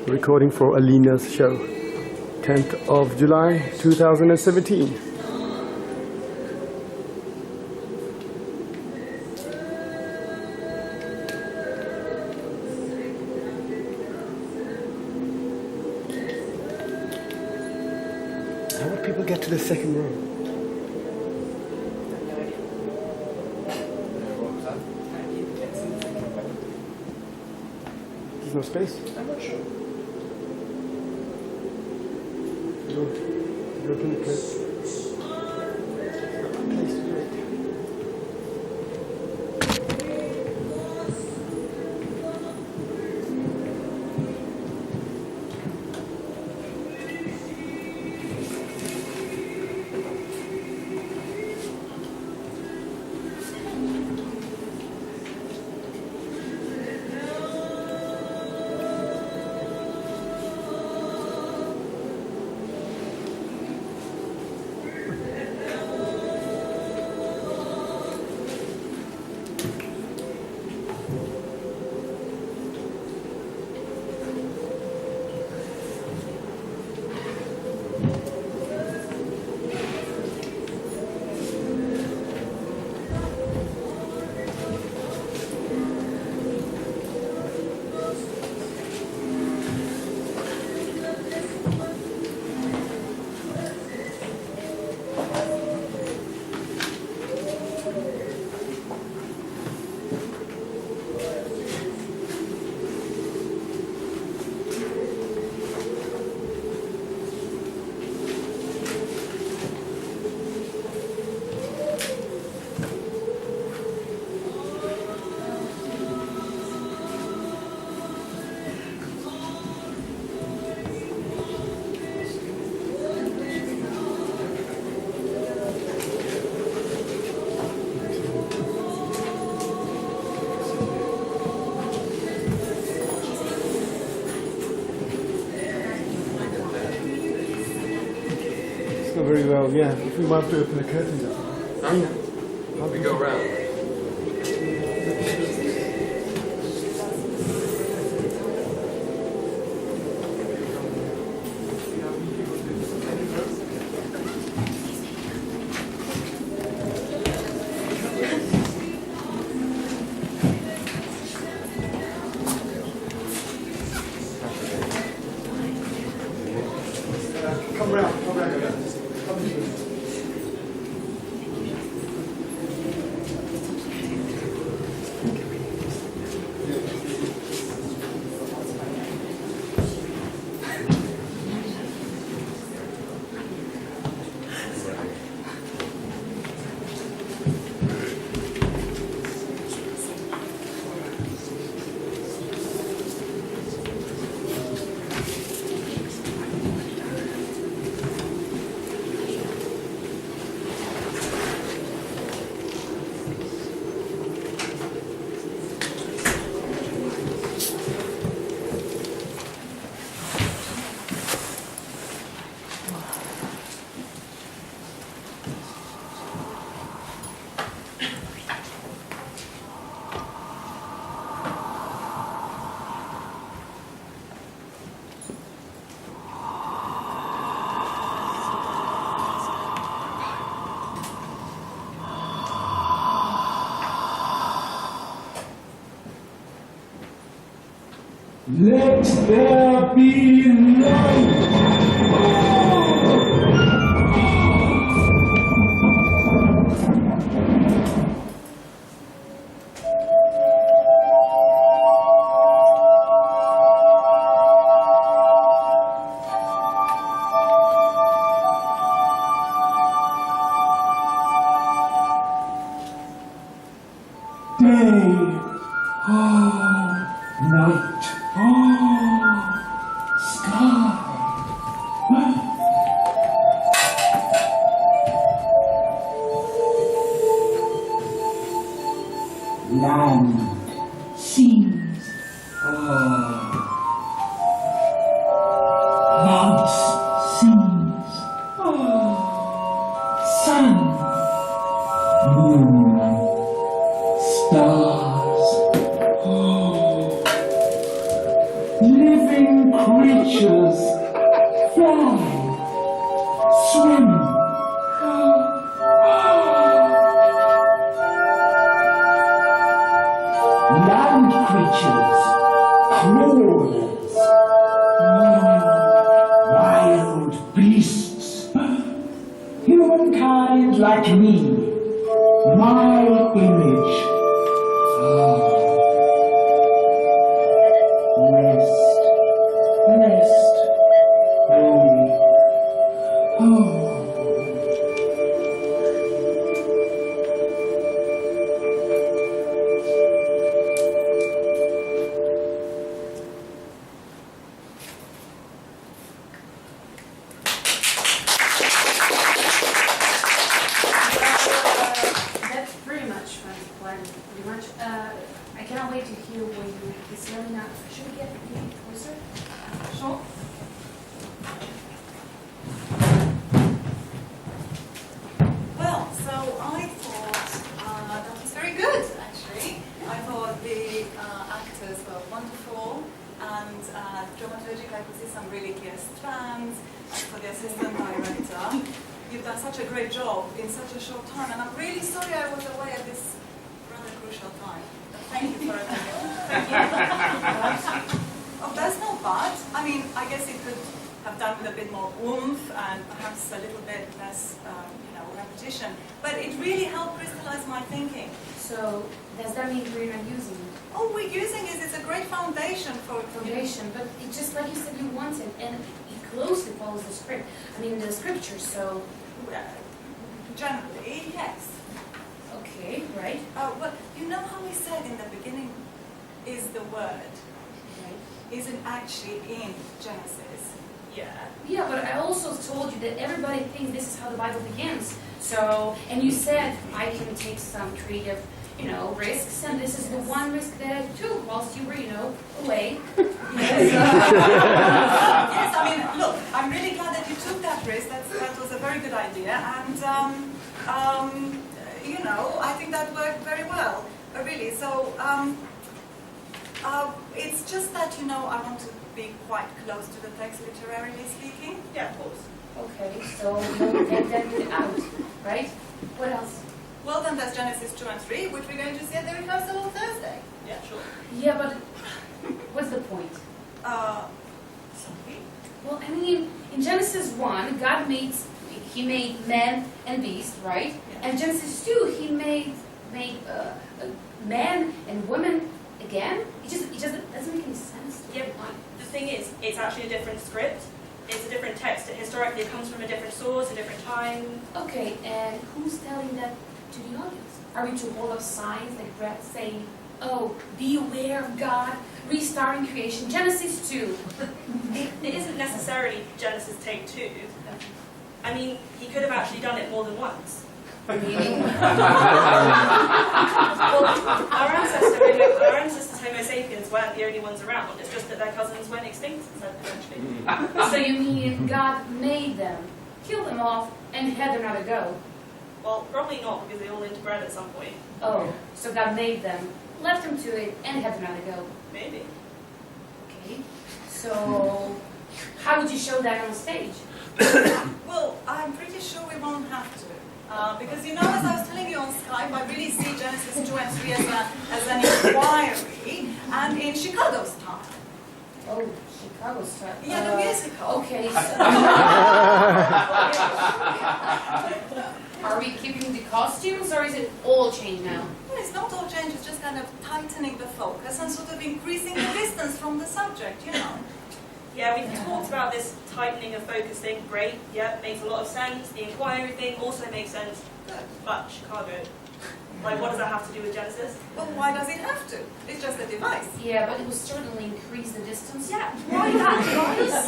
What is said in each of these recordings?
recording for Alina's show, 10th of July 2017. How would people get to the second row? There's no space? I'm not sure. You open the place. Place to do it. Very well, yeah. If we want to open the curtains up. Huh? We go around. Come round. Let there be light. Day. Night. Sky. Land. Seas. Mounts. Seas. Sun. Moon. Stars. living creatures fly, swim. Land creatures, crawlers, wild beasts, humankind like me, my image. Rest, That's pretty much fun, pretty much. I cannot wait to hear when you this Alina. Should we get closer? Sure. Well, so I thought that was very good, actually. I thought the actors were wonderful, and dramaturgic, I could see some really clear strands. And for the assistant director, you've done such a great job in such a short time, and I'm really sorry I was away at this rather crucial time. But thank you for everything. Thank you. Oh, that's not bad. I mean, I guess it could have done with a bit more oomph and perhaps a little bit less, repetition. But it really helped crystallize my thinking. So does that mean we're not using it? Oh, we're using it. It's a great foundation for Foundation, but it just like you said you wanted, and it closely follows the script. I mean the scripture. So generally, yes. okay, right? Well, you know how we said in the beginning, is the word Right. isn't actually in Genesis. Yeah. Yeah, but I also told you that everybody thinks this is how the Bible begins. So, and you said I can take some creative, risks, and this is the one risk that I took whilst you were, away. Yes, I mean, look, I'm really glad that you took that risk. That was a very good idea, and I think that worked very well, really. So, it's just that I want to be quite close to the text, literarily speaking. Yeah, of course. Okay, so we'll take that out, right? What else? Well, then there's Genesis 2 and 3, which we're going to see at the rehearsal on Thursday. Yeah, sure. Yeah, but what's the point? Sorry? Well, I mean, in Genesis 1, God made man and beast, right? Yeah. And Genesis 2, he made man and woman again. It just doesn't make any sense. Yeah, the thing is, it's actually a different script. It's a different text. Historically, it comes from a different source, a different time. Okay, and who's telling that to the audience? Are we to hold up signs like Brett saying, "Oh, be aware of God, restarting creation"? Genesis 2. It isn't necessarily Genesis take 2. I mean, he could have actually done it more than once. Well, our ancestors Homo sapiens weren't the only ones around. It's just that their cousins went extinct eventually. So you mean God made them, killed them off, and had another go? Well, probably not, because they all interbred at some point. Oh, so God made them, left them to it, and had another go. Maybe. Okay. So how would you show that on stage? Well, I'm pretty sure we won't have to. Because, as I was telling you on Skype, I really see Genesis 2 and 3 as an inquiry, and in Chicago style. Oh, Chicago style. Yeah, the musical. Okay, so are we keeping the costumes, or is it all changed now? Well, it's not all change, it's just kind of tightening the focus and sort of increasing the distance from the subject, Yeah, we've talked about this tightening of focus thing. Great, yeah, makes a lot of sense. The inquiry thing also makes sense. But Chicago, what does that have to do with Genesis? Well, why does it have to? It's just a device. Yeah, but it will certainly increase the distance. Yeah, why that device?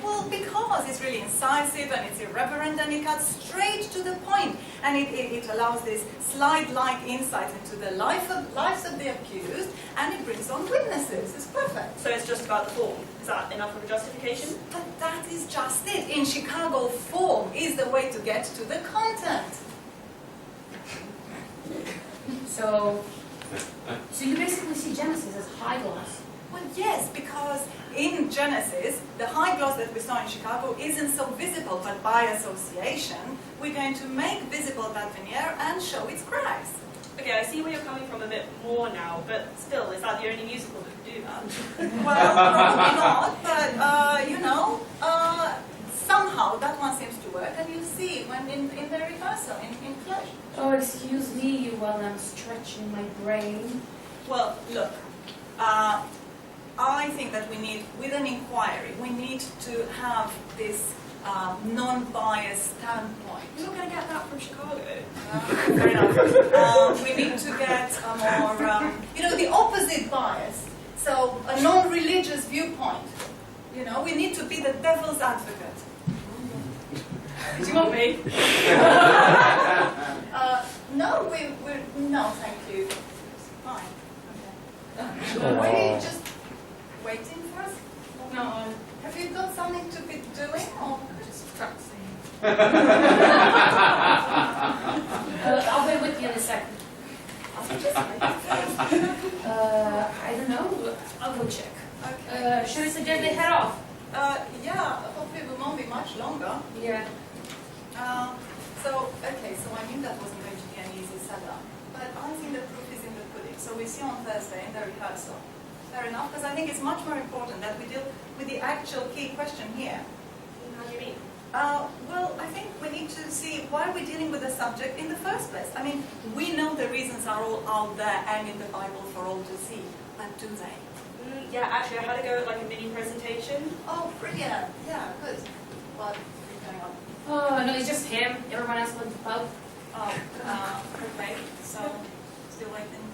Well, because it's really incisive and it's irreverent and it cuts straight to the point. And it allows this slide-like insight into the lives of the accused, and it brings on witnesses. It's perfect. So it's just about the form. Is that enough of a justification? But that is just it. In Chicago, form is the way to get to the content. So you basically see Genesis as high gloss. Well, yes, because in Genesis, the high gloss that we saw in Chicago isn't so visible, but by association, we're going to make visible that veneer and show its cracks. Okay, I see where you're coming from a bit more now, but still, is that the only musical that can do that? Well, probably not, but, somehow that one seems to work, and you see when in the rehearsal, in flash. Oh, excuse me while I'm stretching my brain. Well, look, I think that we need, with an inquiry, we need to have this non-biased standpoint. You're not going to get that from Chicago. Fair enough. We need to get a more, the opposite bias. So a non-religious viewpoint. We need to be the devil's advocate. Do you want me? No, no, thank you. Fine. Okay. Are we just waiting for us? No, Have you got something to be doing, or just practicing. I'll be with you in a second. I don't know. I'll go check. Okay. Should we suggest they head off? Yeah, hopefully we won't be much longer. Yeah. So I knew that wasn't going to be an easy setup. But I think the proof is in the pudding. So we see on Thursday in the rehearsal. Fair enough, because I think it's much more important that we deal with the actual key question here. How do you mean? Well, I think we need to see why we're dealing with the subject in the first place. I mean, we know the reasons are all out there and in the Bible for all to see, but do they? Yeah, actually, I had to go at like a mini presentation. Oh, brilliant. Yeah, good. What is going on? Oh, no, it's just him. Everyone else went to the pub. Oh, okay. So, still waiting.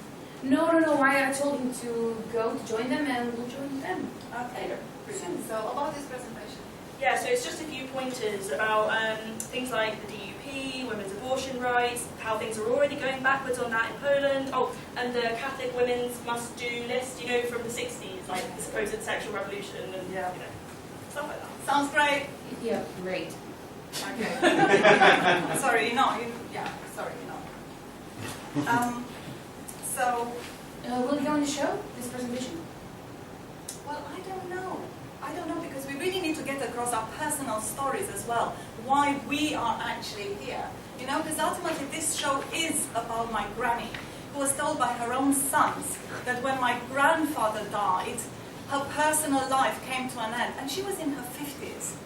No. I told him to go to join them, and we'll join them later. Brilliant. So, about this presentation. Yeah, so it's just a few pointers about things like the DUP, women's abortion rights, how things are already going backwards on that in Poland. Oh, and the Catholic women's must-do list, from the 60s, like the supposed sexual revolution and stuff like that. Sounds great. Yeah, great. Okay. Sorry, So, Will you go on the show, this presentation? well, I don't know because we really need to get across our personal stories as well. Why we are actually here. Because ultimately this show is about my granny, who was told by her own sons that when my grandfather died, her personal life came to an end, and she was in her 50s.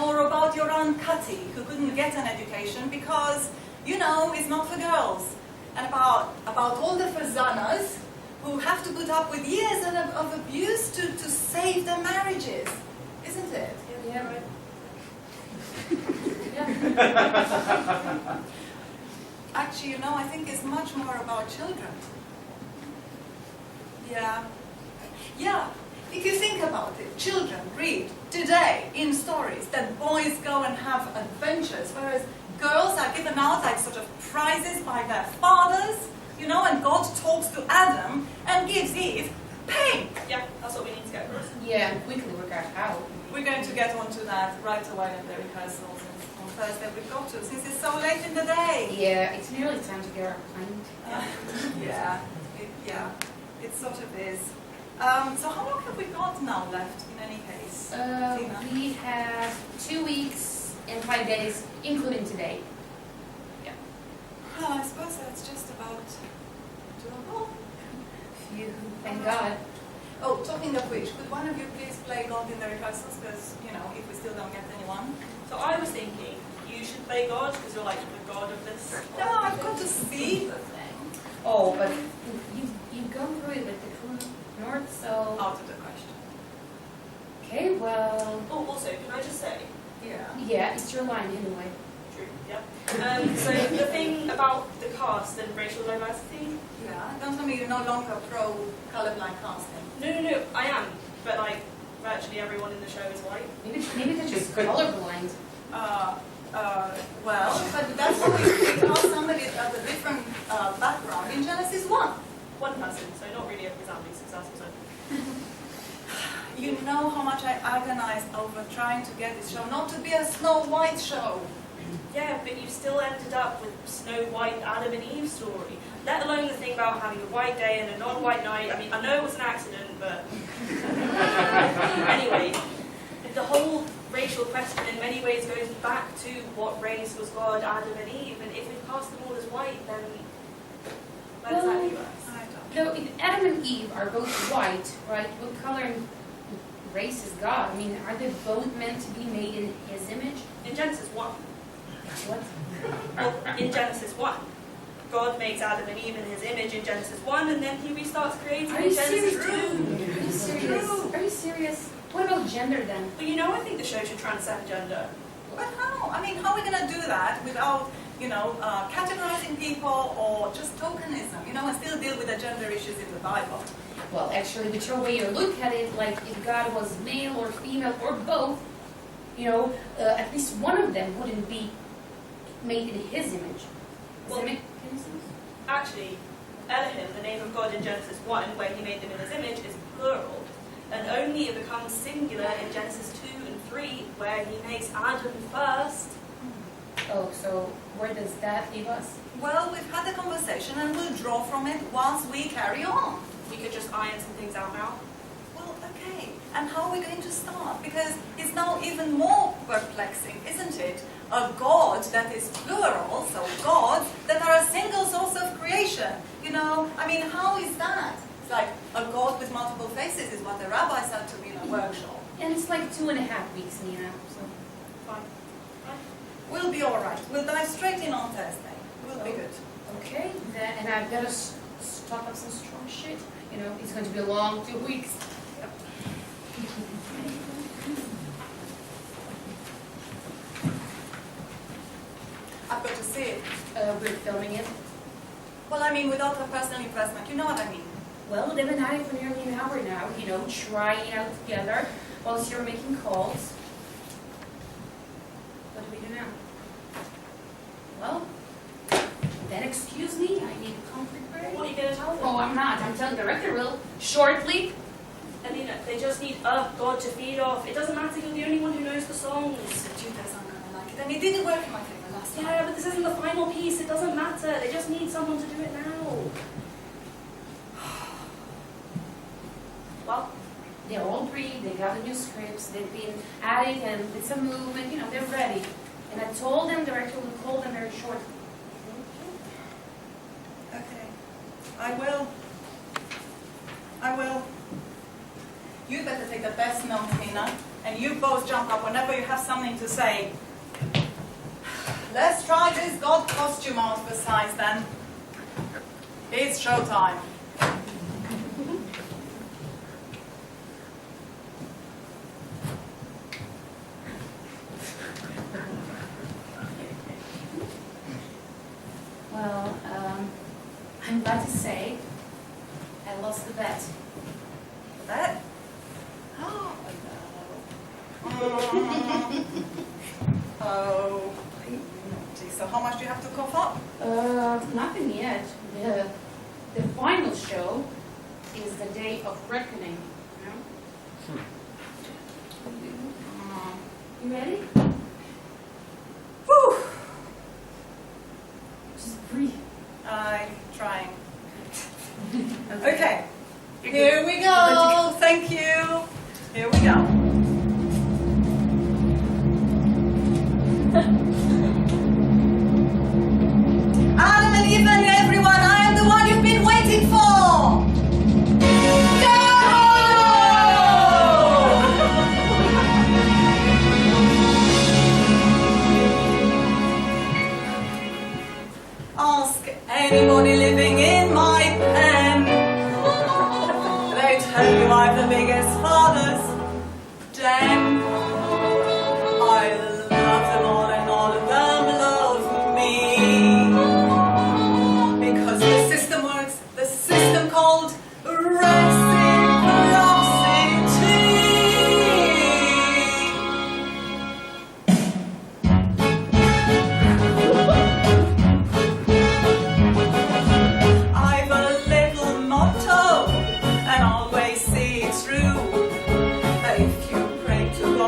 Or about your Aunt Cutty, who couldn't get an education because, it's not for girls. And about all the fazanas who have to put up with years of abuse to save their marriages. Isn't it? Yeah, right. Actually, I think it's much more about children. Yeah. If you think about it, children read today in stories that boys go and have adventures, whereas girls are given out like sort of prizes by their fathers, and God talks to Adam and gives Eve pain. Yeah, that's what we need to get across. Yeah, we can work out how. We're going to get onto that right away in the rehearsals on Thursday. We've got to, since it's so late in the day. Yeah, it's nearly time to get our pint. It sort of is. So how long have we got now left in any case? Tina? We have 2 weeks and 5 days, including today. Yeah. Well, I suppose that's just about doable. Phew, thank God. Oh, talking of which, could one of you please play God in the rehearsals? Because, if we still don't get anyone. So I was thinking, you should play God, because you're like the god of this. No, I've got to see the thing. Oh, but you've gone through it with the True North, so... Out of the question. Okay, well... Oh, also, can I just say? Yeah. It's your line anyway. True, yeah. So the thing about the cast and racial diversity... Yeah, don't tell me you're no longer pro-colorblind casting. No, I am. But, virtually everyone in the show is white. Maybe they're just colorblind. Well, but that's why we cast somebody of a different background in Genesis 1. One person, so not really a resounding success, was it? You know how much I agonized over trying to get this show not to be a Snow White show. Yeah, but you still ended up with Snow White, Adam and Eve story. Let alone the thing about having a white day and a non-white night. I mean, I know it was an accident, but... Anyway, the whole racial question in many ways goes back to what race was God, Adam and Eve, and if we cast them all as white, then where does that leave us? No, if Adam and Eve are both white, right, what color and race is God? I mean, are they both meant to be made in His image? In Genesis 1. What? Well, in Genesis 1. God makes Adam and Eve in His image in Genesis 1, and then He restarts creating Are in you Genesis 2. serious? Are you serious? Are you serious? What about gender then? But you know, I think the show should transcend gender. But how? I mean, how are we going to do that without, categorizing people or just tokenism, and still deal with the gender issues in the Bible? Well, actually, whichever way you look at it, like if God was male or female or both, at least one of them wouldn't be made in His image. Does Well, that make any sense? Actually, Elohim, the name of God in Genesis 1, where He made them in His image, is plural. And only it becomes singular in Genesis 2 and 3, where He makes Adam first. Oh, so where does that leave us? Well, we've had the conversation and we'll draw from it once we carry on. We could just iron some things out now. Well, okay. And how are we going to start? Because it's now even more perplexing, isn't it? A God that is plural, so gods that are a single source of creation. How is that? It's like a God with multiple faces is what the rabbi said to me in a workshop. And it's like 2.5 weeks, Minna. So Fine. We'll be all right. We'll dive straight in on Thursday. We'll be good. okay, then, and I've got to stock up some strong shit. It's going to be a long 2 weeks. I've got to see it. We're filming it. Well, without a personal investment, you know what I mean. Well, they've been at it for nearly an hour now, trying it out together whilst you're making calls. What do we do now? Well, then excuse me, I need a comfort break. What are you going to tell them? Oh, I'm not. I'm telling the director will. Shortly. Alina, they just need a God to feed off. It doesn't matter, you're the only one who knows the songs. You guys aren't going to like it. And it didn't work in my favor last time. Yeah, but this isn't the final piece. It doesn't matter. They just need someone to do it now. Well, They're all agreed. They got the new scripts. They've been at it and with some movement. They're ready. And I told them the director will call them very shortly. Okay. I will. You'd better take the best notes, Minna. And you both jump up whenever you have something to say. Let's try this God costume exercise then. It's showtime. Well, I'm glad to say I lost the bet. Bet? Oh, oh, naughty. So how much do you have to cough up? Nothing yet. The final show is the day of reckoning. You ready? Whew. Just breathe. I'm trying. Okay. Here we go. Thank you. Here we go. Adam and Eve and everyone, I am the one you've been waiting for. Ask anybody living in my pen. They tell you I'm the biggest father's den. I love them all and all of them love me. Because the system works, the system called I've a little motto, and always see it through. If you pray to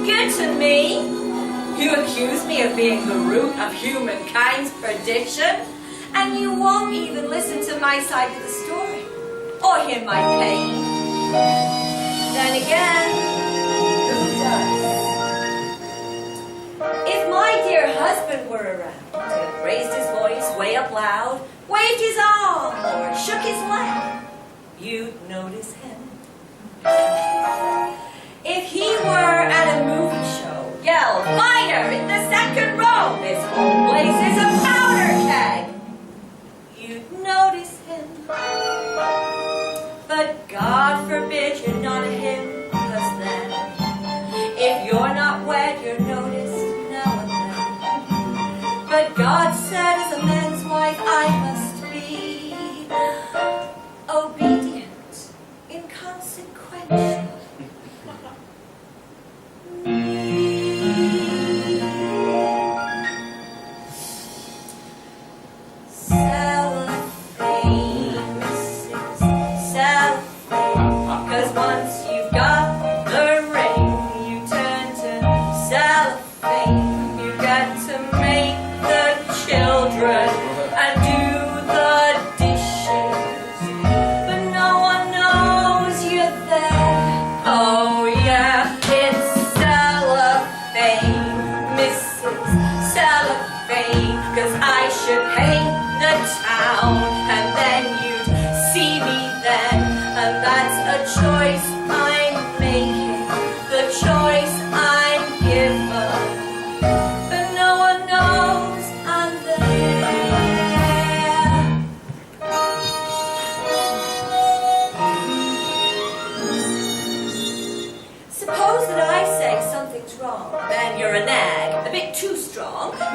Good to me. You accuse me of being the root of humankind's perdition, and you won't even listen to my side of the story, or hear my pain. Then again, who does? If my dear husband were around, and raised his voice way up loud, waved his arm, or shook his leg, you'd notice him. If he were at a movie show, yell, "Fire in the second row! This whole place is a powder keg!" You'd notice him. But God forbid you're not a him, 'cause then, if you're not wed, you're noticed now and then. But God said as a man's wife I must be obedient, inconsequential.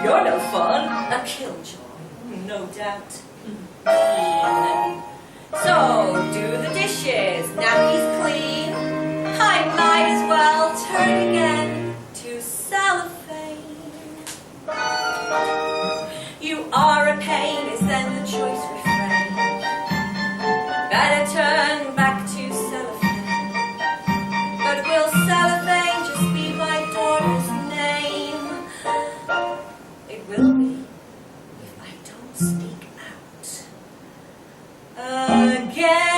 You're no fun, a killjoy, no doubt. So, do the dishes, nappies clean. I might as well turn again to cellophane. You are a pain, is then the choice refrain. Better turn back to cellophane. But will cellophane just be my daughter's name? It will be if I don't speak out again.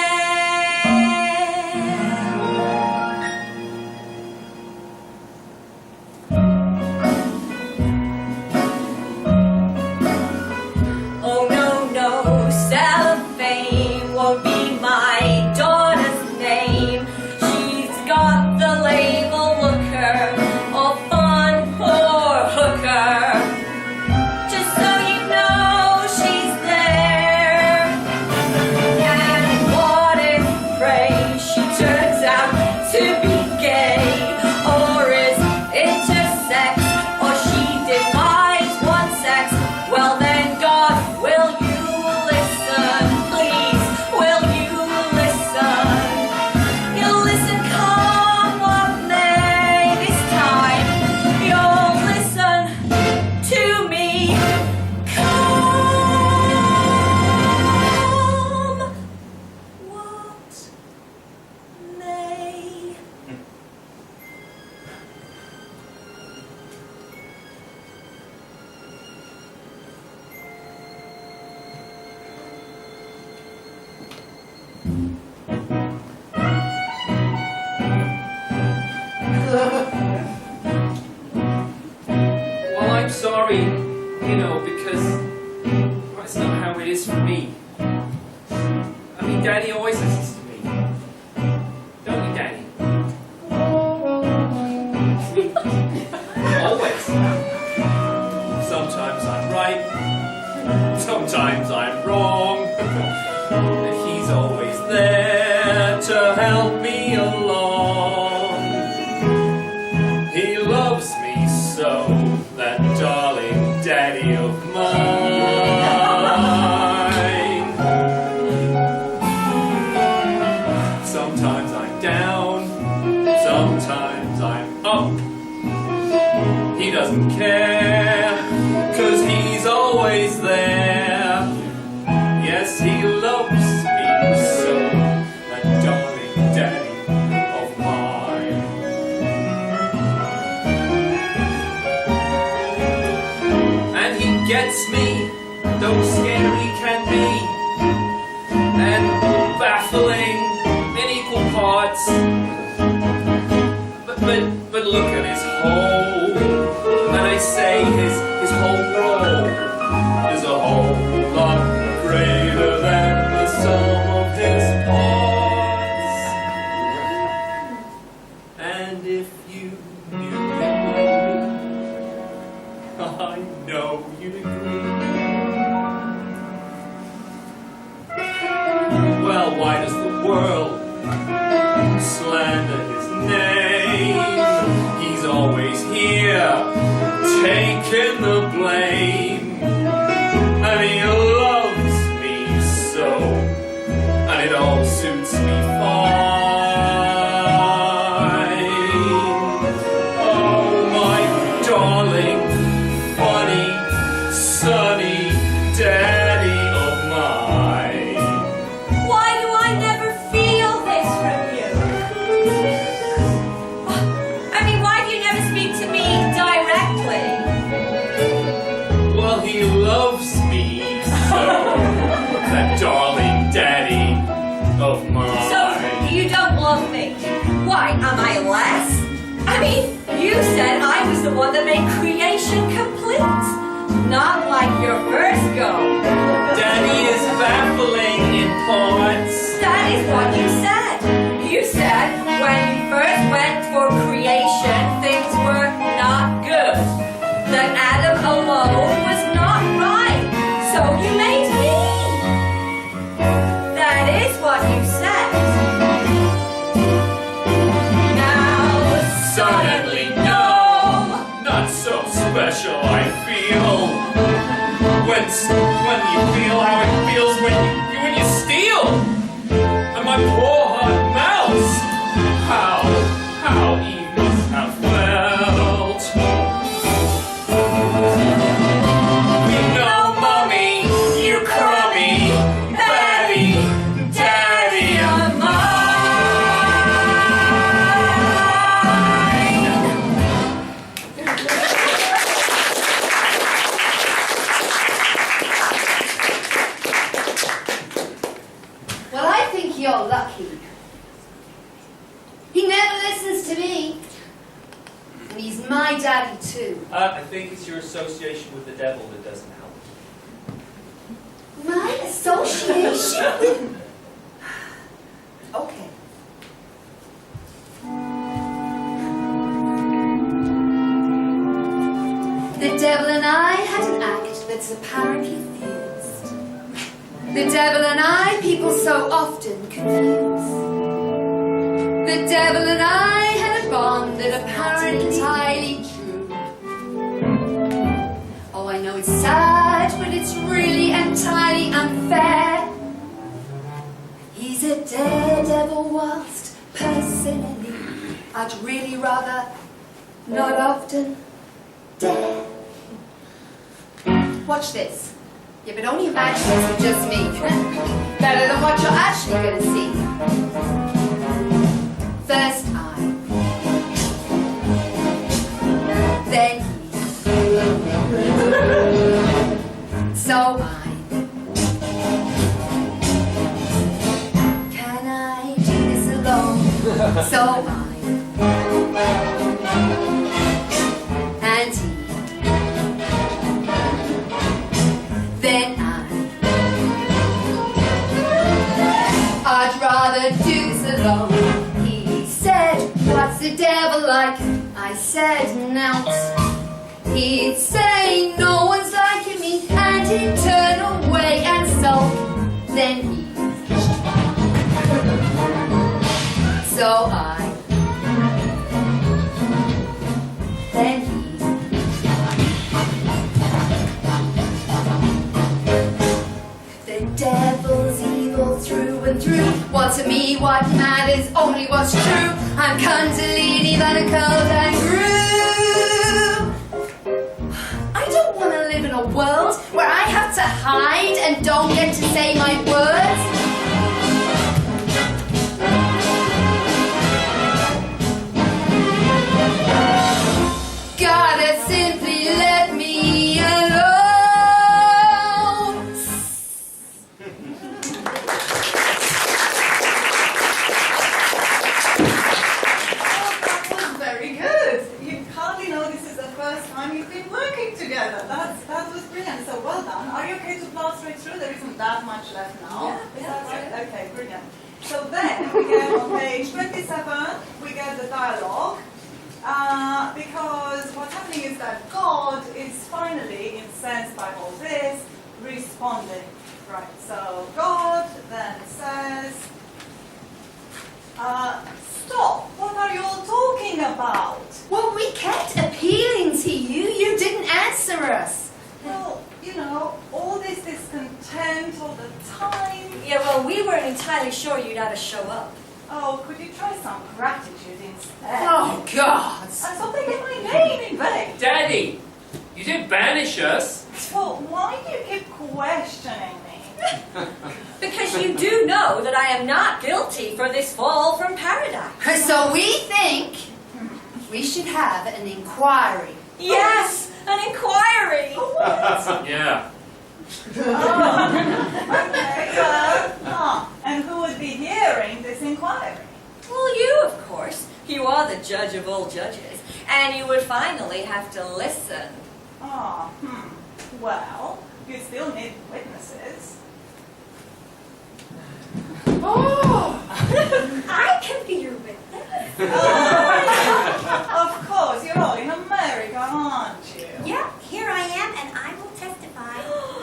Oh no, no, cellophane won't be my daughter's name. She's got the label looker, or fun poor hooker. Daddy always listens to me. Don't you, Daddy? Always. Sometimes I'm right, sometimes I'm wrong. But he's always there to help me along. He loves me so, that darling daddy of mine. Sometimes I'm down, sometimes I'm up. He doesn't care, 'cause he's always there. Yes, he loves me look at his whole, and I say his whole role is a whole lot greater than the sum of his parts. And if you knew him like me, I know you'd agree. Well, why does the world slander his name? He's always here, taking the blame. And he loves me so, and it all suits me fine. Oh, my darling, funny, sunny daddy of mine. Why do I never feel this from you? I mean, why do you never speak to me directly? Well, he loves me so, that darling daddy of mine. So, you don't love me. Why, am I less? I mean, you said I was the one that made creation complete. Not like your first go. Daddy is baffling in parts. That is what you said. You said when you first went for creation, things were not good. That Adam alone was not right. So you made me. That is what you said. Now suddenly no. Not so special, I feel. When you feel how it feels when you steal. And my poor heart melts. How he must have felt. No, mommy, you crummy, baby, daddy of mine. Well, I think you're lucky. He never listens to me. And he's my daddy too. I think it's your association with the devil that doesn't help. My association with... Okay. The devil and I had an act that's apparently fused. The devil and I, people so often confuse. The devil and I had a bond that apparently entirely true. Oh, I know it's sad, but it's really entirely unfair. He's a daredevil whilst personally I'd really rather not often dare. Watch this. Yeah, but only imagine this with just me. Better than what you're actually going to see. First I, then he. So I. Can I do this alone? So I. And he. Then I'd rather do this alone. He said, what's the devil like? I said, not. He'd say, no one's liking me, and he'd turn away and sulk. Then he. So I. Then he. The devil's evil through and through. Well, to me, what matters only what's true. I'm Kundalini, then a curled and grew. I don't want to live in a world where I have to hide and don't get to say my words. Gotta simply let me alone. Very good. page 27, we get the dialogue. Because what's happening is that God is finally, incensed by all this, responding. Right, so God then says, stop, what are you all talking about? Well, we kept appealing to you. You didn't answer us. Well, you know, all this discontent all the time. Yeah, well, we weren't entirely sure you'd have to show up. Oh, could you try some gratitude instead? Oh, God. And stop taking my name in vain. Daddy, you didn't banish us. Well, why do you keep questioning me? Because you do know that I am not guilty for this fall from paradise. So we think we should have an inquiry. Yes, an inquiry. Yeah. Okay, well, and who would be hearing this inquiry? Well, you, of course. You are the judge of all judges, and you would finally have to listen. Well, you still need witnesses. Oh! I can be your witness. Of course, you're all in America, aren't you? Yeah, here I am, and I will testify.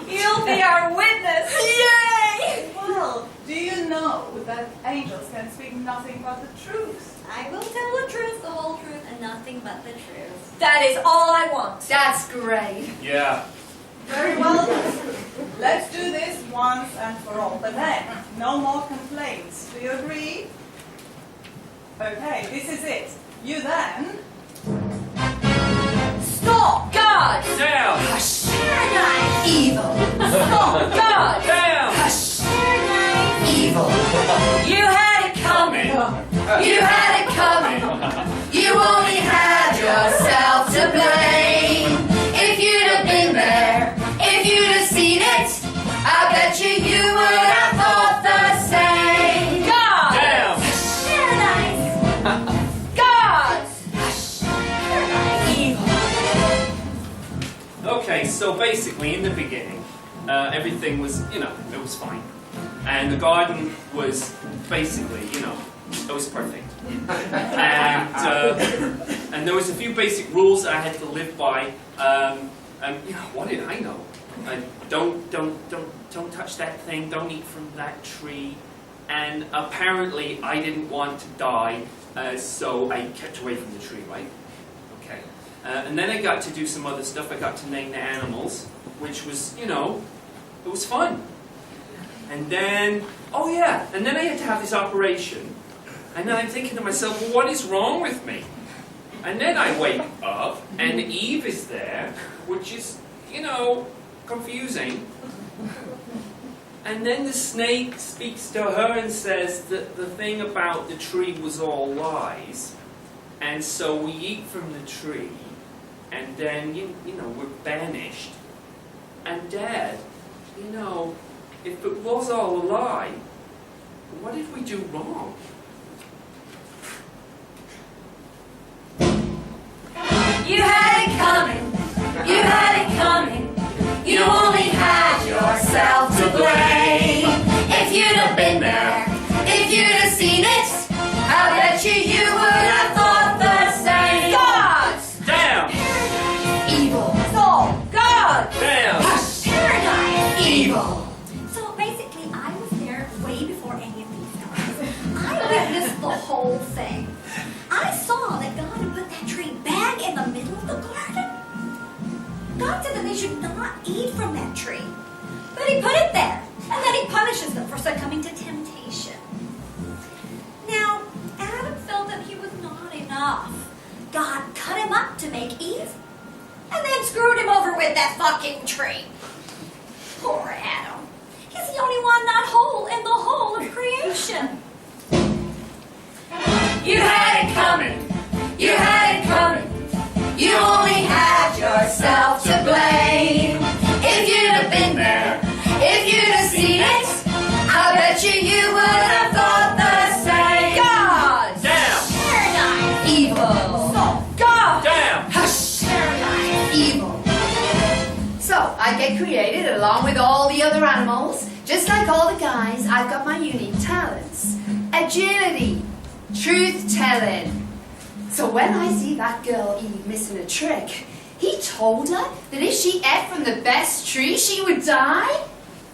You'll be our witness. Yay! Well, do you know that angels can speak nothing but the truth? I will tell the truth, the whole truth, and nothing but the truth. That is all I want. That's great. Yeah. Very well then. Let's do this once and for all. But then, no more complaints. Do you agree? Okay, this is it. You then... Stop! God! Down! Paradise. Evil. Stop! God! Down! Paradise. Evil. You had it coming. You had it coming. You only had yourself to blame. If you'd have been there, if you'd have seen it, I bet you would have thought the same. God! Down! Paradise. God! Evil. Okay, so basically in the beginning, everything was, it was fine. And the garden was basically, it was perfect. And there was a few basic rules that I had to live by. What did I know? Don't touch that thing. Don't eat from that tree. And apparently, I didn't want to die, so I kept away from the tree. Right? Okay. And then I got to do some other stuff. I got to name the animals, which was, it was fun. And then, and then I had to have this operation. And then I'm thinking to myself, well, what is wrong with me? And then I wake up, and Eve is there, which is, confusing. And then the snake speaks to her and says that the thing about the tree was all lies. And so we eat from the tree, and then, we're banished. And Dad, if it was all a lie, what did we do wrong? You had it coming. You had it coming. You only had yourself to blame. If you'd have been there, if you'd have seen it, I bet you would have thought the same. God! Down! Evil. Stop! God! Down! Paradise. Evil. So basically, I was there way before any of these guys. I witnessed the whole thing. I saw that God had put that tree back in the middle of the garden. God said that they should not eat from that tree. But he put it there. And then he punishes them for succumbing to temptation. Now, Adam felt that he was not enough. God cut him up to make Eve. And then screwed him over with that fucking tree. Poor Adam. He's the only one not whole in the whole of creation. You had it coming. You had it coming. You only had yourself to blame. If you'd have been there, if you'd have seen it, I bet you would have thought the same. God! Down! Paradise. Evil. God! Down! Hush. Paradise. Evil. So, I get created along with all the other animals. Just like all the guys, I've got my unique talents. Agility. Truth telling. So when I see that girl Eve missing a trick, he told her that if she ate from the best tree, she would die?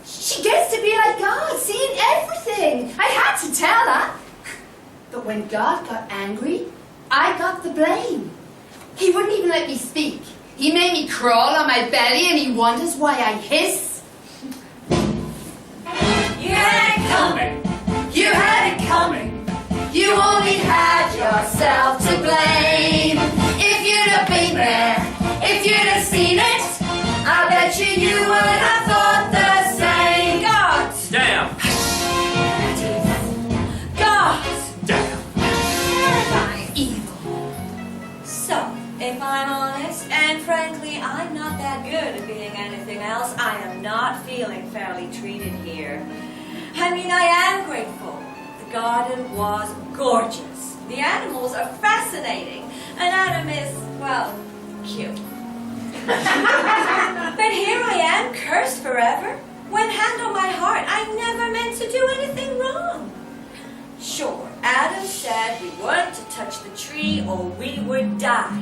She gets to be like God, seeing everything. I had to tell her. But when God got angry, I got the blame. He wouldn't even let me speak. He made me crawl on my belly and he wonders why I hiss. You had it coming. You had it coming. You only had yourself to blame. If you'd have been there, if you'd have seen it, I bet you would have thought the same. God! Damn! God! Damn! Paradise evil. So, if I'm honest, and frankly, I'm not that good at being anything else, I am not feeling fairly treated here. I mean, I am grateful. The garden was gorgeous. The animals are fascinating. And Adam is, well, cute. But here I am, cursed forever. When hand on my heart, I never meant to do anything wrong. Sure, Adam said we weren't to touch the tree or we would die.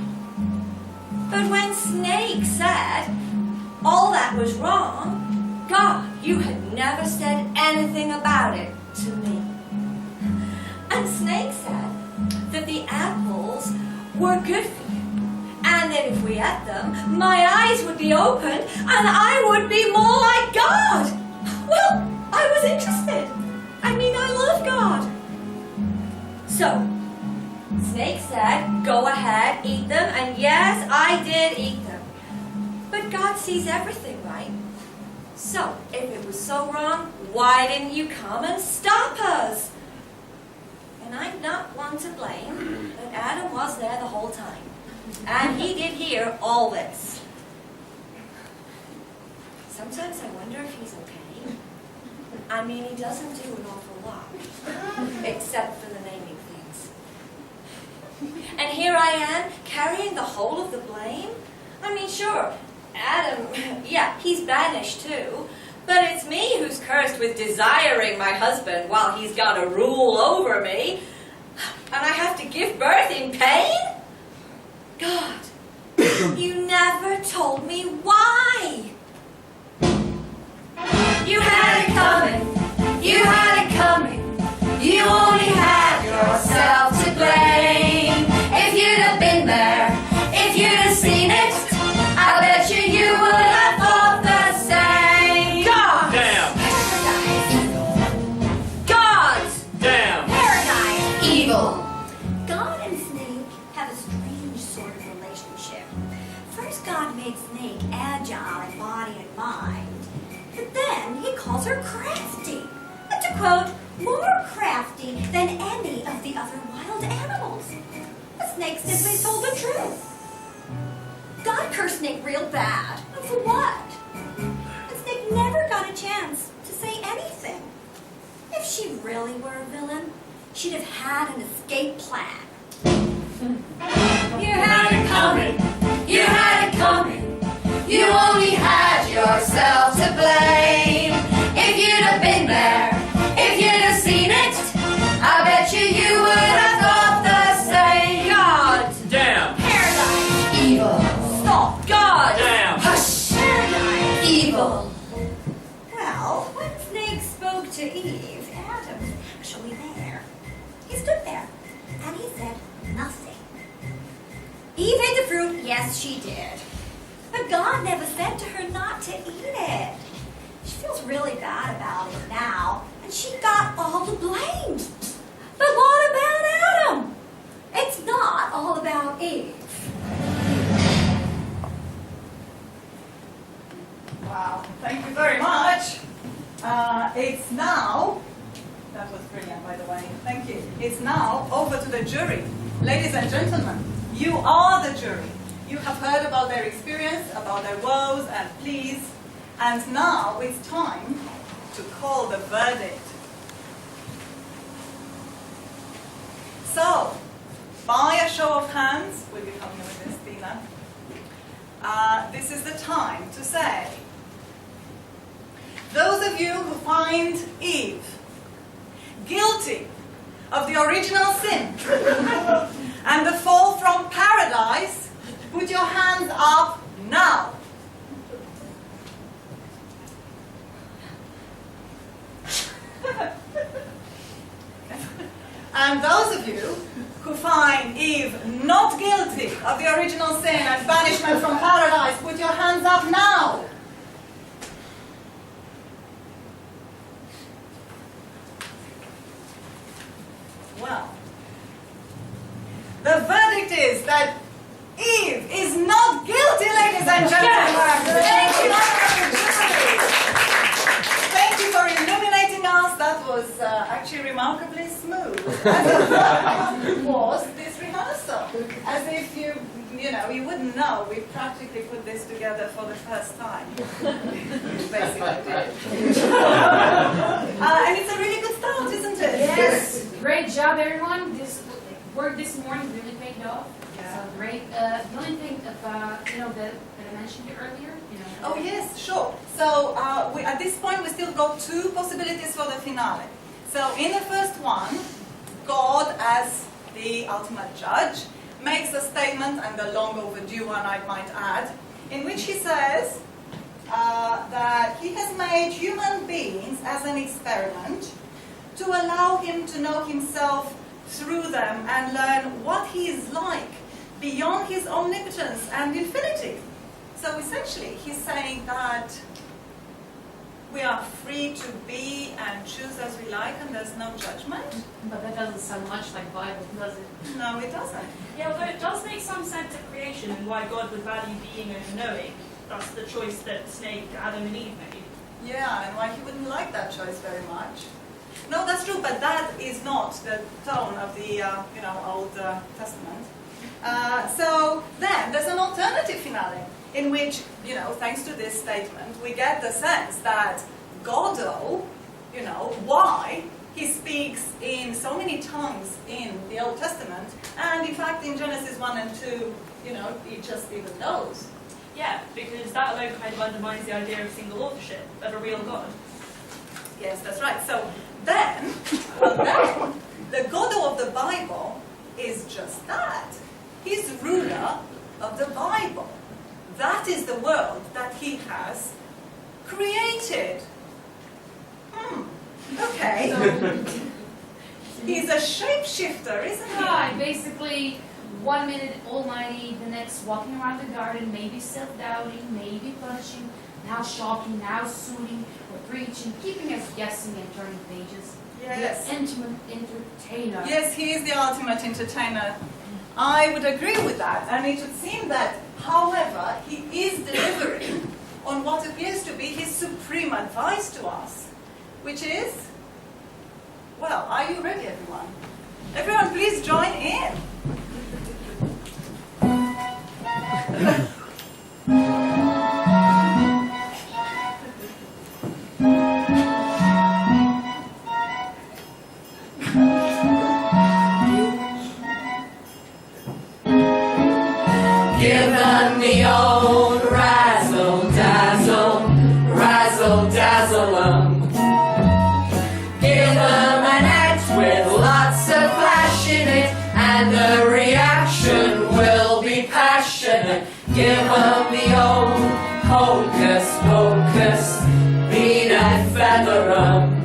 But when Snake said all that was wrong, God, you had never said anything about it to me. And Snake said that the apples were good for you, and that if we ate them, my eyes would be opened, and I would be more like God. Well, I was interested. I mean, I love God. So, Snake said, go ahead, eat them, and yes, I did eat them. But God sees everything, right? So, if it was so wrong, why didn't you come and stop us? And I'm not one to blame, but Adam was there the whole time. And he did hear all this. Sometimes I wonder if he's okay. I mean, he doesn't do an awful lot, except for the naming things. And here I am, carrying the whole of the blame. I mean, sure, Adam, yeah, he's banished too. But it's me who's cursed with desiring my husband while he's got a rule over me. And I have to give birth in pain? God, you never told me why. You had it coming. You had it coming. You only had yourself to blame. If you'd have been there, if you'd have seen it, I bet you would have thought the same. God! Damn! God! Damn! Paradise. Evil. God and Snake have a strange sort of relationship. First, God made Snake agile in body and mind, but then he calls her crafty. And to quote, more crafty than any of the other wild animals. The Snake simply told the truth. God cursed Snake real bad. And for what? And Snake never got a chance to say anything. If she really were a villain, she'd have had an escape plan. You had it coming. You had it coming. You only had yourself to blame. If you'd have been there, if you'd have seen it, I bet you would have thought the same. God! Damn! Paradise! Evil! Stop! God! Damn! Hush! Paradise! Evil! Well, when Snake spoke to Eve, Adam was actually there. He stood there, and he said nothing. Eve ate the fruit, yes, she did. But God never said to her not to eat it. She feels really bad about it now, and she got all the blame. But what about Adam? It's not all about Eve. Wow, thank you very much. It's now, that was brilliant by the way, thank you. It's now over to the jury. Ladies and gentlemen, you are the jury. You have heard about their experience, about their woes and pleas, and now it's time to call the verdict. So, by a show of hands, will you help me with this, Tina? This is the time to say, those of you who find Eve guilty of the original sin and the fall from paradise, put your hands up now. And those of you who find Eve not guilty of the original sin and banishment from paradise, put your hands up now. Well, the verdict is that Eve is not guilty, ladies and gentlemen. Thank you, thank you for illuminating us. That was actually remarkably smooth. As was this rehearsal. As if you wouldn't know. We practically put this together for the first time. Basically did. And it's a really good start, isn't it? Yes, great job, everyone. This work this morning really paid off. Yeah. So great. The only thing about that I mentioned earlier. Oh yes, sure. So at this point we still got two possibilities for the finale. So in the first one, God as the ultimate judge makes a statement, and a long overdue one I might add, in which he says that he has made human beings as an experiment to allow him to know himself through them and learn what he is like beyond his omnipotence and infinity. So essentially he's saying that we are free to be and choose as we like, and there's no judgment. But that doesn't sound much like Bible, does it? No, it doesn't. Yeah, although it does make some sense of creation and why God would value being over knowing. That's the choice that Snake, Adam and Eve made. Yeah, and why he wouldn't like that choice very much. No, that's true, but that is not the tone of the Old Testament. So then there's an alternative finale in which, thanks to this statement, we get the sense that God-o, why he speaks in so many tongues in the Old Testament, and in fact in Genesis 1 and 2, he just even knows. Yeah, because that alone kind of undermines the idea of single authorship, of a real God. Yes, that's right. So then, the God of the Bible is just that. He's ruler of the Bible. That is the world that he has created. Okay. He's a shapeshifter, isn't he? Right, basically, 1 minute almighty, the next walking around the garden, maybe self-doubting, maybe punishing, now shocking, now soothing, or preaching, keeping us guessing and turning pages. Yes. The intimate entertainer. Yes, he is the ultimate entertainer. I would agree with that, and it would seem that, however, he is delivering on what appears to be his supreme advice to us, which is, well, are you ready, everyone? Everyone, please join in. Give them the old razzle-dazzle, razzle-dazzle-um. Give them an act with lots of flash in it, and the reaction will be passionate. Give them the old hocus-pocus, bead and feather-um.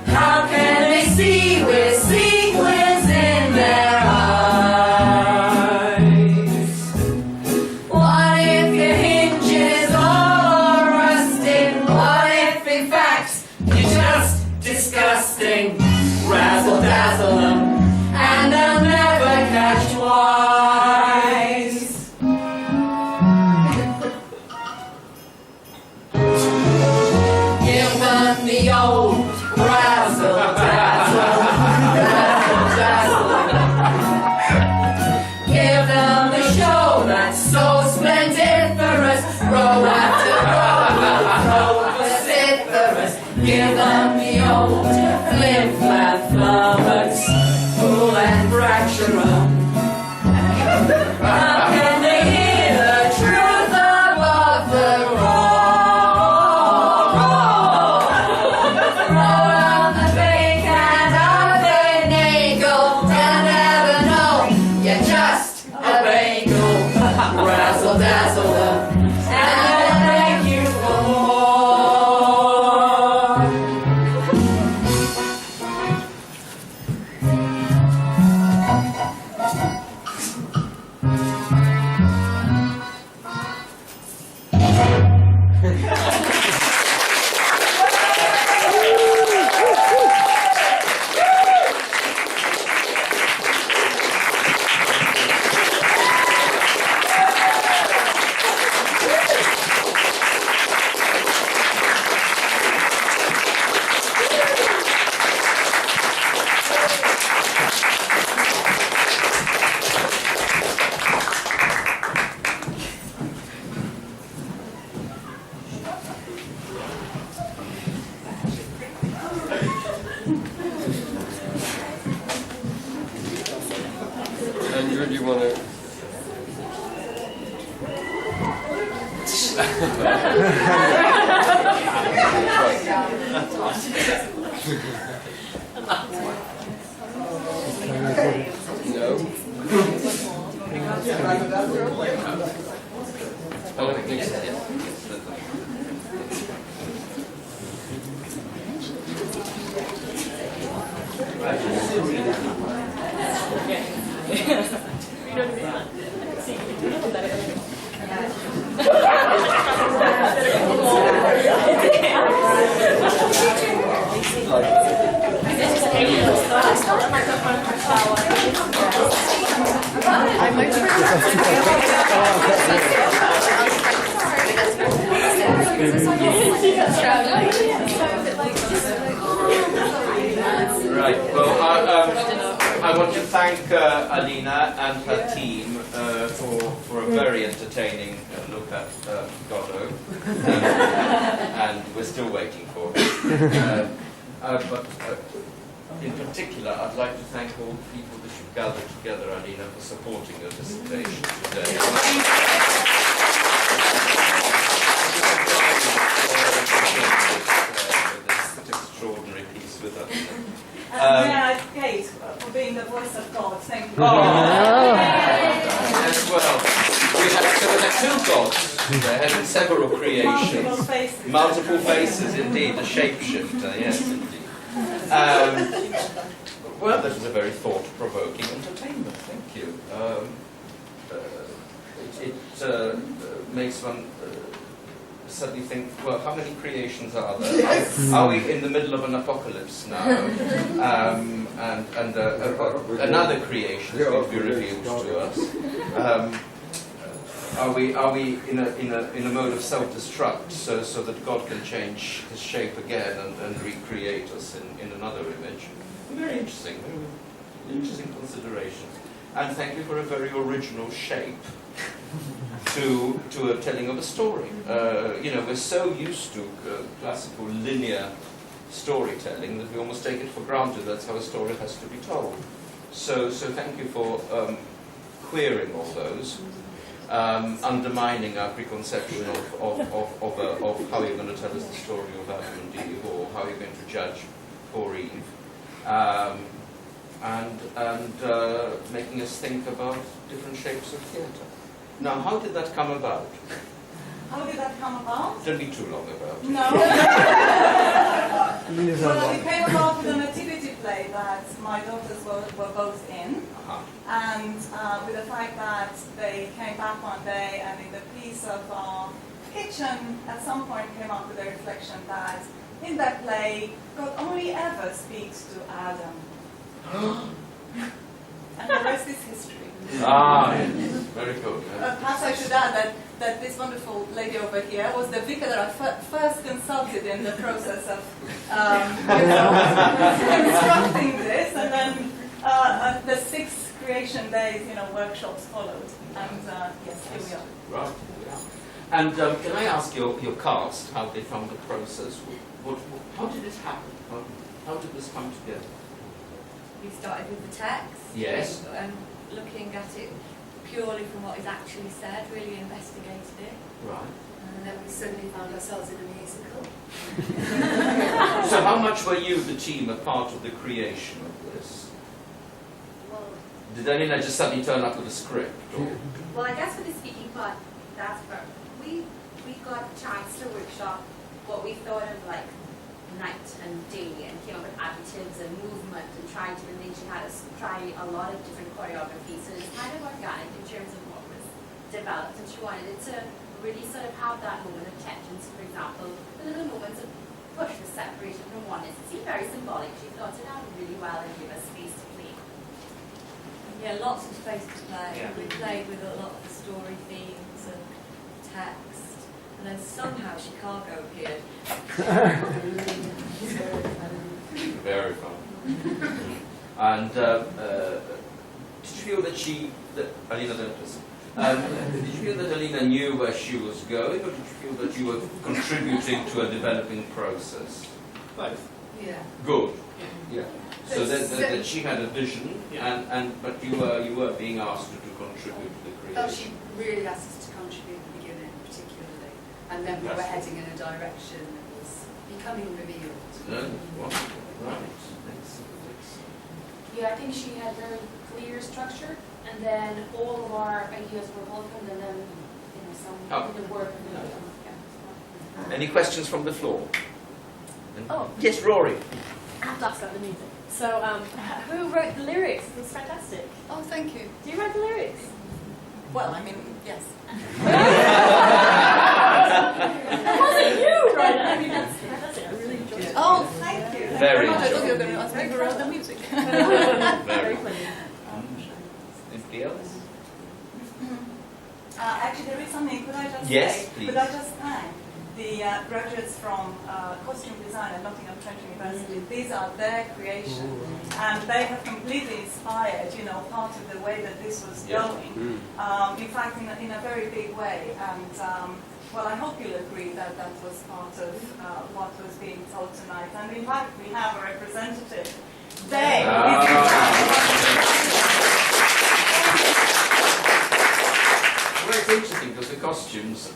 How can they see with sequins in their eyes? What if your hinges all are rusting? What if in fact you're just disgusting? Razzle-dazzle 'em, and they'll never catch wise. Give them the old razzle-dazzle, razzle-dazzle. Give them the show that's so splendiferous, row after row vociferous. Give them the old flim-flam flummox, fool and fracture 'em. How can they hear the truth above the roll? Roll on the bake and out there. want to... No. Oh, it makes it. Right. Well, I want to thank Alina and her team for a very entertaining look at Godot, and we're still waiting for it. But in particular, I'd like to thank all the people that you've gathered together, Alina, for supporting your dissertation today. This extraordinary piece with us. Yeah, Kate, for being the voice of God. Thank you. Yes, well, we had 2 gods. They had several creations. Multiple faces, indeed. A shapeshifter, yes, indeed. Well, that was a very thought-provoking entertainment. Thank you. It makes one suddenly think, well, how many creations are there? Are we in the middle of an apocalypse now? And another creation is going to be revealed to us. Are we in a mode of self-destruct, so that God can change his shape again and recreate us in another image? Very interesting consideration. And thank you for a very original shape to a telling of a story. We're so used to classical linear storytelling that we almost take it for granted. That's how a story has to be told. So thank you for queering all those, undermining our preconception of how you're going to tell us the story of Adam and Eve, or how you're going to judge poor Eve. And making us think about different shapes of theatre. Now, how did that come about? How did that come about? Don't be too long about it. No. Well, it came about with a nativity play that my daughters were both in. And with the fact that they came back one day and in the piece of our kitchen at some point came up with a reflection that in that play, God only ever speaks to Adam. And the rest is history. Very good. Perhaps I should add that this wonderful lady over here was the vicar that I first consulted in the process of constructing this, and then the 6 creation days, workshops followed, and yes, here we are. Right. Yeah. And can I ask your cast how they found the process? How did it happen? How did this come together? We started with the text. Yes. Looking at it purely from what is actually said, really investigated it. Right. And then we suddenly found ourselves in a musical. So how much were you, the team, a part of the creation of this? Well, Did Alina just suddenly turn up with a script? Or? I guess for the speaking part, that's where we got a chance to workshop what we thought of like night and day, and came up with adjectives and movement and trying to, and then she had us try a lot of different choreographies, so it's kind of organic in terms of what was developed, and she wanted it to really sort of have that moment of tension. So for example, the little moments of push, the separation from oneness, it seemed very symbolic. She thought it out really well and gave us space to play. Yeah, lots of space to play. Yeah. We played with a lot of the story themes and text, and then somehow Chicago appeared. Very fun. And did you feel that Alina, don't listen. Did you feel that Alina knew where she was going, or did you feel that you were contributing to a developing process? Both. Yeah. Good. Yeah. So that she had a vision, but you were being asked to contribute to the creation. Oh, she really asked us to contribute at the beginning, particularly, and then we were heading in a direction that was becoming revealed. Wonderful. Right. Excellent. Yeah, I think she had very clear structure, and then all of our ideas were welcomed, and then some of the work. Any questions from the floor? Oh. Yes, Rory. I have to ask about the music. So, who wrote the lyrics? It was fantastic. Oh, thank you. Do you write the lyrics? Well, I mean, yes. It wasn't you, right? I mean, that's fantastic. I really enjoyed it. Oh, thank you. Very I thought you were going to enjoyable. ask me who wrote the music. Very funny. Anybody else? Actually, there is something. Could I just Yes, say? please. Could I just thank the graduates from costume design at Nottingham Trent University? These are their creation, and they have completely inspired, part of the way that this was going. In fact, in a very big way. And well, I hope you'll agree that that was part of what was being told tonight. And in fact, we have a representative. Well, it's interesting because the costumes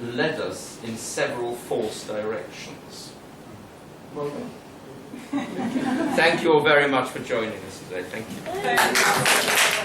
led us in several false directions. Well done. Thank you all very much for joining us today. Thank you.